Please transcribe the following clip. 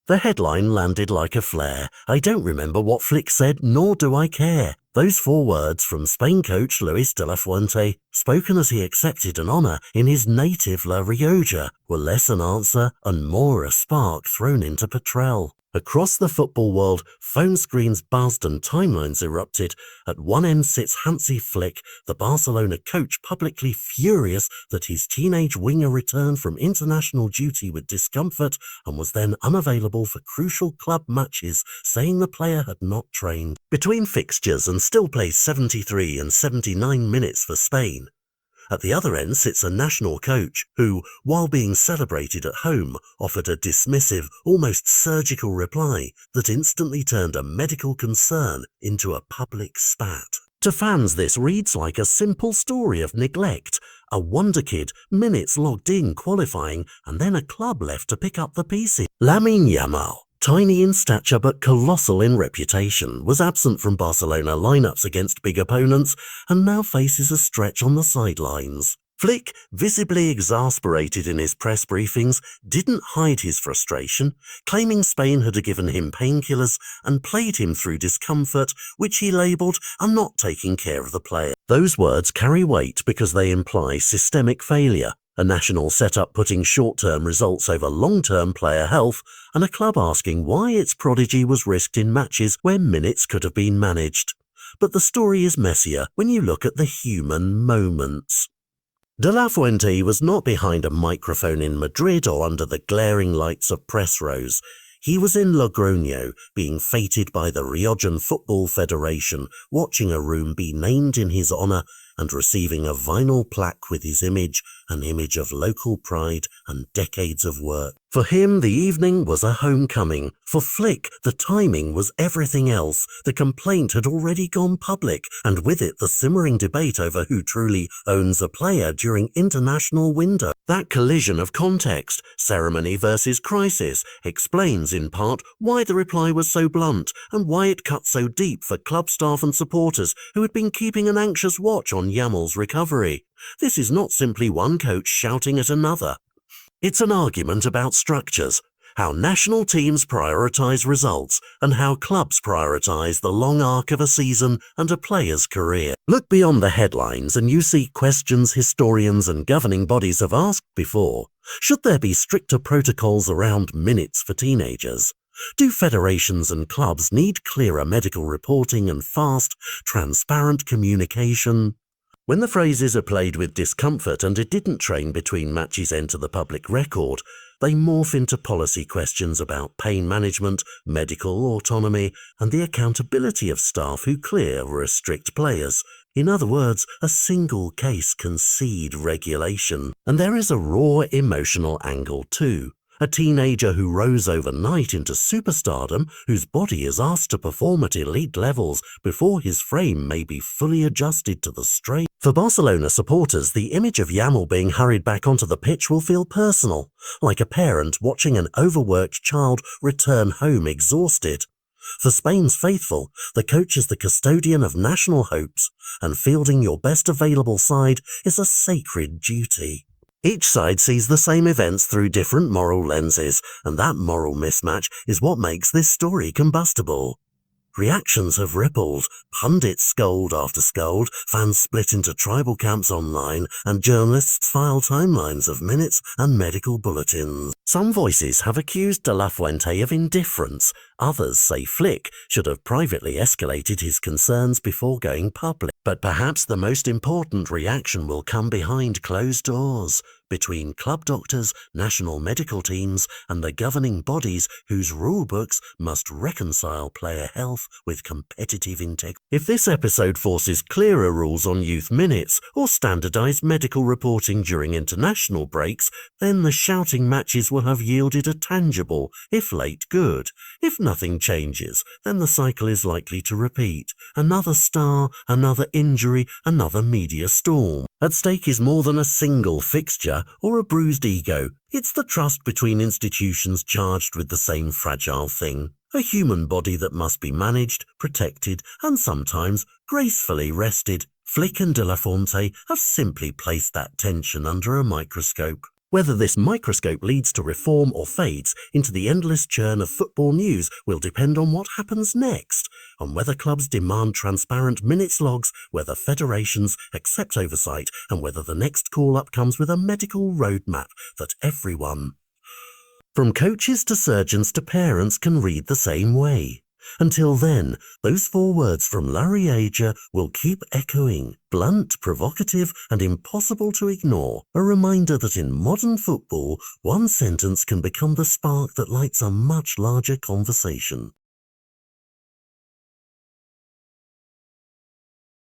The headline landed like a flare. I don't remember what Flick said, nor do I care. Those 4 words from Spain coach Luis de la Fuente, spoken as he accepted an honour in his native La Rioja, were less an answer and more a spark thrown into Petrel. Across the football world, phone screens buzzed and timelines erupted. At one end sits Hansi Flick, the Barcelona coach, publicly furious that his teenage winger returned from international duty with discomfort and was then unavailable for crucial club matches, saying the player had not trained. Between fixtures and still plays 73 and 79 minutes for Spain. At the other end sits a national coach who, while being celebrated at home, offered a dismissive, almost surgical reply that instantly turned a medical concern into a public spat. To fans, this reads like a simple story of neglect, a wonder kid, minutes logged in qualifying, and then a club left to pick up the pieces. Lamine Yamal, tiny in stature but colossal in reputation, was absent from Barcelona lineups against big opponents and now faces a stretch on the sidelines. Flick, visibly exasperated in his press briefings, didn't hide his frustration, claiming Spain had given him painkillers and played him through discomfort, which he labelled "I'm not taking care of the player." Those words carry weight because they imply systemic failure. A national setup putting short-term results over long-term player health, and a club asking why its prodigy was risked in matches where minutes could have been managed. But the story is messier when you look at the human moments. De la Fuente was not behind a microphone in Madrid or under the glaring lights of press rows. He was in Logroño, being feted by the Riojan Football Federation, watching a room be named in his honour and receiving a vinyl plaque with his image, an image of local pride and decades of work. For him, the evening was a homecoming. For Flick, the timing was everything else. The complaint had already gone public, and with it the simmering debate over who truly owns a player during international window. That collision of context, ceremony versus crisis, explains in part why the reply was so blunt and why it cut so deep for club staff and supporters who had been keeping an anxious watch on Yamal's recovery. This is not simply one coach shouting at another. It's an argument about structures, how national teams prioritise results and how clubs prioritise the long arc of a season and a player's career. Look beyond the headlines and you see questions historians and governing bodies have asked before. Should there be stricter protocols around minutes for teenagers? Do federations and clubs need clearer medical reporting and fast, transparent communication? When the phrases are played with discomfort and it didn't train between matches enter the public record, they morph into policy questions about pain management, medical autonomy, and the accountability of staff who clear or restrict players. In other words, a single case can seed regulation. And there is a raw emotional angle too. A teenager who rose overnight into superstardom, whose body is asked to perform at elite levels before his frame may be fully adjusted to the strain. For Barcelona supporters, the image of Yamal being hurried back onto the pitch will feel personal, like a parent watching an overworked child return home exhausted. For Spain's faithful, the coach is the custodian of national hopes, and fielding your best available side is a sacred duty. Each side sees the same events through different moral lenses, and that moral mismatch is what makes this story combustible. Reactions have rippled, pundits scold after scold, fans split into tribal camps online, and journalists file timelines of minutes and medical bulletins. Some voices have accused De La Fuente of indifference. Others say Flick should have privately escalated his concerns before going public. But perhaps the most important reaction will come behind closed doors, between club doctors, national medical teams, and the governing bodies whose rulebooks must reconcile player health with competitive integrity. If this episode forces clearer rules on youth minutes or standardized medical reporting during international breaks, then the shouting matches will have yielded a tangible, if late, good. If nothing changes, then the cycle is likely to repeat. Another star, another injury, another media storm. At stake is more than a single fixture or a bruised ego. It's the trust between institutions charged with the same fragile thing. A human body that must be managed, protected, and sometimes gracefully rested. Flick and De La Fuente have simply placed that tension under a microscope. Whether this microscope leads to reform or fades into the endless churn of football news will depend on what happens next, on whether clubs demand transparent minutes logs, whether federations accept oversight, and whether the next call-up comes with a medical roadmap that everyone, from coaches to surgeons to parents, can read the same way. Until then, those 4 words from Larry Ager will keep echoing, blunt, provocative, and impossible to ignore. A reminder that in modern football, one sentence can become the spark that lights a much larger conversation.